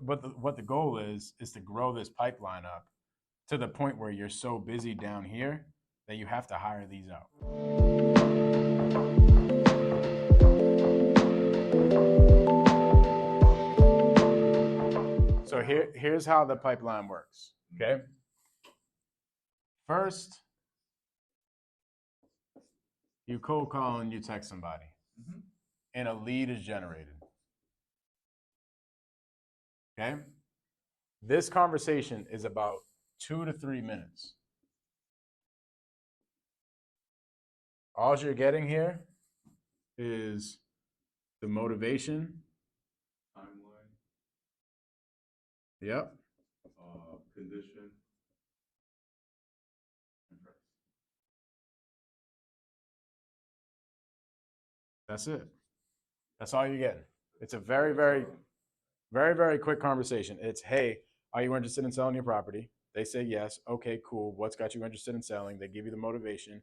what the goal is to grow this pipeline up to the point where you're so busy down here that you have to hire these out. So here's how the pipeline works. Okay. First, you cold call and you text somebody, and a lead is generated. Okay. This conversation is about 2 to 3 minutes. All you're getting here is the motivation. Timeline. Yep. Condition. And price. That's it. That's all you're getting. It's a very, very, very, very quick conversation. It's, hey, are you interested in selling your property? They say yes. Okay, cool. What's got you interested in selling? They give you the motivation.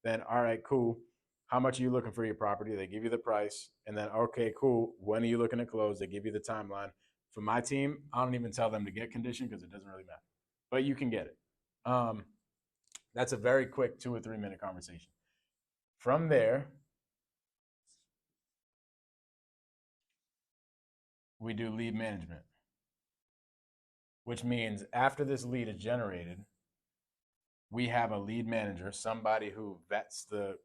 Then, all right, cool. How much are you looking for your property? They give you the price. And then, okay, cool. When are you looking to close? They give you the timeline. For my team, I don't even tell them to get condition because it doesn't really matter. But you can get it. That's a very quick 2 or 3 minute conversation. From there, we do lead management, which means after this lead is generated, we have a lead manager, somebody who vets the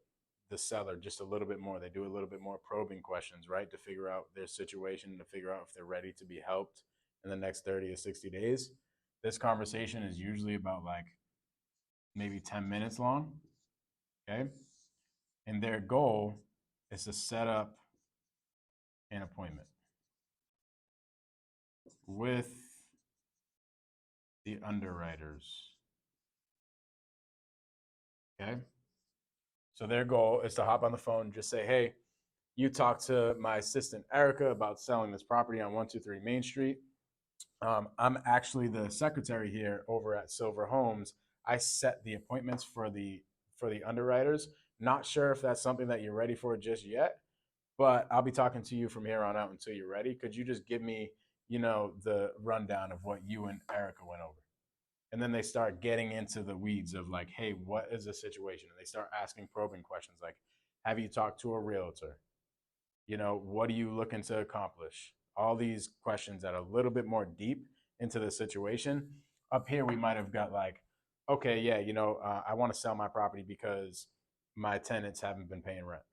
seller just a little bit more. They do a little bit more probing questions, right, to figure out their situation, to figure out if they're ready to be helped in the next 30 or 60 days. This conversation is usually about like maybe 10 minutes long, okay? And their goal is to set up an appointment with the underwriters. Okay. So their goal is to hop on the phone, just say, hey, you talk to my assistant Erica about selling this property on 123 Main Street. I'm actually the secretary here over at Silver Homes. I set the appointments for the underwriters. Not sure if that's something that you're ready for just yet, but I'll be talking to you from here on out until you're ready. Could you just give me, the rundown of what you and Erica went over? And then they start getting into the weeds of like, hey, what is the situation? And they start asking probing questions like, have you talked to a realtor? What are you looking to accomplish? All these questions that are a little bit more deep into the situation. Up here, we might have got like, okay, yeah, I want to sell my property because my tenants haven't been paying rent.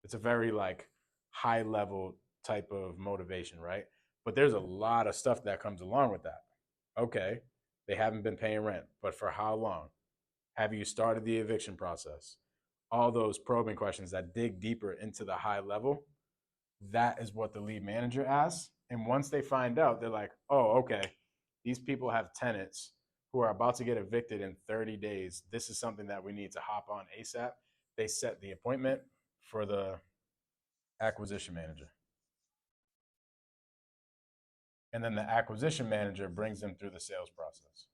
It's a very like high level type of motivation, right? But there's a lot of stuff that comes along with that. Okay, they haven't been paying rent, but for how long? Have you started the eviction process? All those probing questions that dig deeper into the high level, that is what the lead manager asks. And once they find out, they're like, oh, okay, these people have tenants who are about to get evicted in 30 days. This is something that we need to hop on ASAP. They set the appointment for the acquisition manager. And then the acquisition manager brings them through the sales process.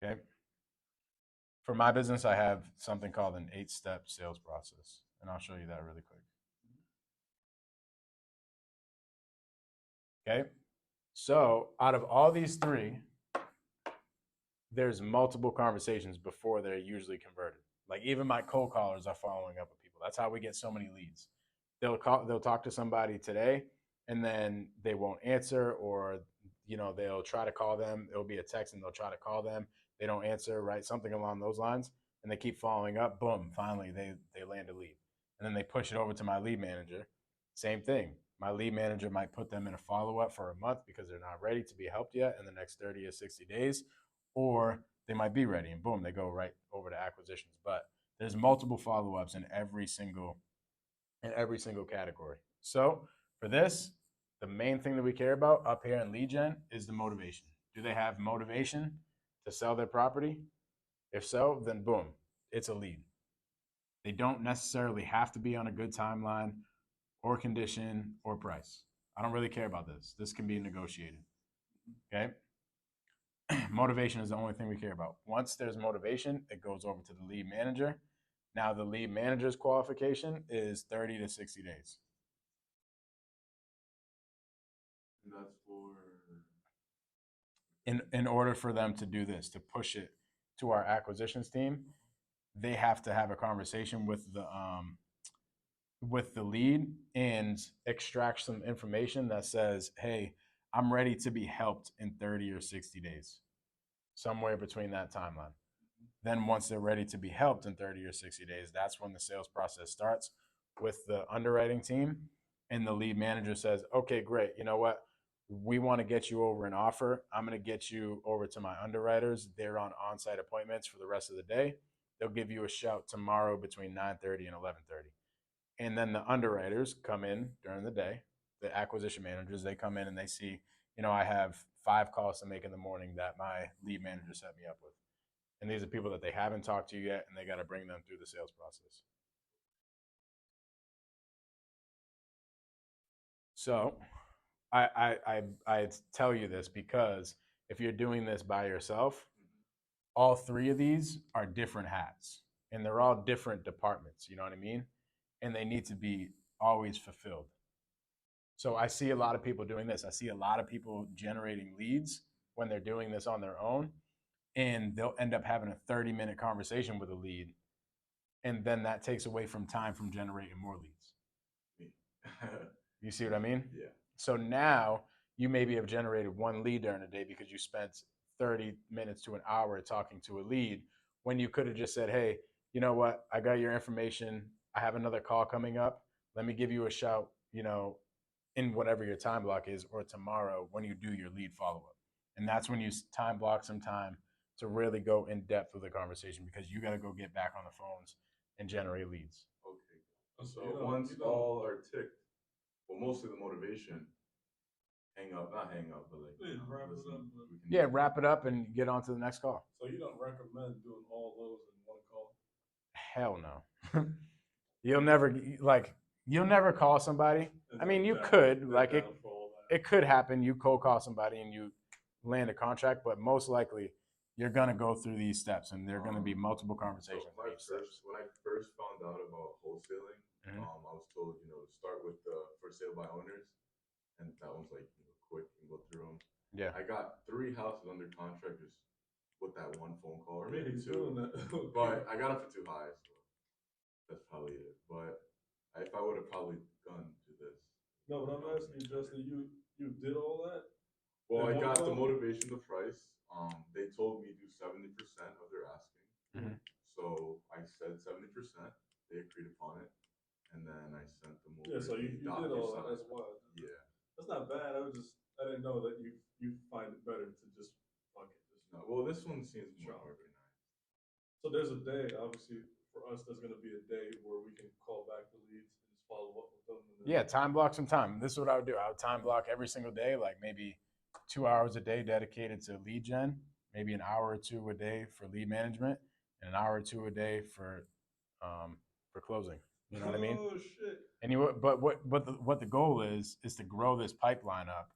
Okay. For my business, I have something called an 8-step sales process, and I'll show you that really quick. Okay. So out of all these three, there's multiple conversations before they're usually converted. Like even my cold callers are following up with people. That's how we get so many leads. They'll talk to somebody today, and then they won't answer, or they'll try to call them. It'll be a text, and they'll try to call them. They don't answer, right? Something along those lines, and they keep following up. Boom! Finally, they land a lead, and then they push it over to my lead manager. Same thing. My lead manager might put them in a follow up for a month because they're not ready to be helped yet in the next 30 or 60 days, or they might be ready, and boom, they go right over to acquisitions. But there's multiple follow ups in every single category. So for this, the main thing that we care about up here in lead gen is the motivation. Do they have motivation to sell their property? If so, then boom, it's a lead. They don't necessarily have to be on a good timeline or condition or price. I don't really care about this. This can be negotiated. Okay. Motivation is the only thing we care about. Once there's motivation, it goes over to the lead manager. Now, the lead manager's qualification is 30 to 60 days. that's for In order for them to do this, to push it to our acquisitions team, they have to have a conversation with the lead and extract some information that says, hey, I'm ready to be helped in 30 or 60 days, somewhere between that timeline. Then once they're ready to be helped in 30 or 60 days, that's when the sales process starts with the underwriting team. And the lead manager says, okay, great. You know what? We want to get you over an offer. I'm going to get you over to my underwriters. They're on on-site appointments for the rest of the day. They'll give you a shout tomorrow between 9:30 and 11:30. And then the underwriters come in during the day. The acquisition managers, they come in and they see, I have 5 calls to make in the morning that my lead manager set me up with. And these are people that they haven't talked to yet, and they got to bring them through the sales process. So I tell you this because if you're doing this by yourself, all 3 of these are different hats, and they're all different departments. You know what I mean? And they need to be always fulfilled. So I see a lot of people doing this. I see a lot of people generating leads when they're doing this on their own, and they'll end up having a 30-minute conversation with a lead, and then that takes away from time from generating more leads. You see what I mean? Yeah. So now you maybe have generated 1 lead during the day because you spent 30 minutes to an hour talking to a lead, when you could have just said, hey, you know what? I got your information. I have another call coming up. Let me give you a shout, in whatever your time block is, or tomorrow when you do your lead follow-up. And that's when you time block some time to really go in depth with the conversation, because you got to go get back on the phones and generate leads. Okay. So once all are ticked, well, mostly the motivation, not hang up, but like, wrap it listen, up. Yeah, wrap it up and get on to the next call. So you don't recommend doing all those in one call? Hell no. You'll never you'll never call somebody. I mean, you could, like, it could happen. You cold call somebody and you land a contract, but most likely you're gonna go through these steps, and there are gonna be multiple conversations. So when I first found out about wholesaling, Mhm. I was told, start with the for sale by owners, and that one's like, quick and go through them. Yeah. I got 3 houses under contract just with that one phone call, or maybe He's 2. doing that. Okay. But I got them for too high, so that's probably it. But if I would have probably gone to this. No, but I'm asking you, Justin, you did all that? Well, I In one got the call? motivation, the price. They told me do 70% of their asking. Mhm. So I said 70%. They agreed upon it, and then I sent them over. Yeah, so you did all that. That's why. Yeah. That's not bad. I didn't know that you find it better to just fuck it. No, well, this one seems more Sure. organized. So there's a day, obviously, for us, there's going to be a day where we can call back the leads and just follow up with them. And then, Yeah, time block some time. This is what I would do. I would time block every single day, like maybe 2 hours a day dedicated to lead gen, maybe an hour or 2 a day for lead management, and an hour or 2 a day for closing. You know what I mean? Oh shit! And but what the goal is to grow this pipeline up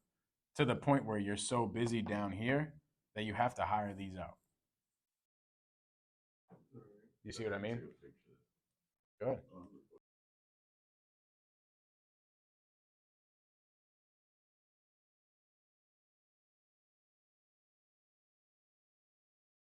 to the point where you're so busy down here that you have to hire these out. You see what I mean? Good.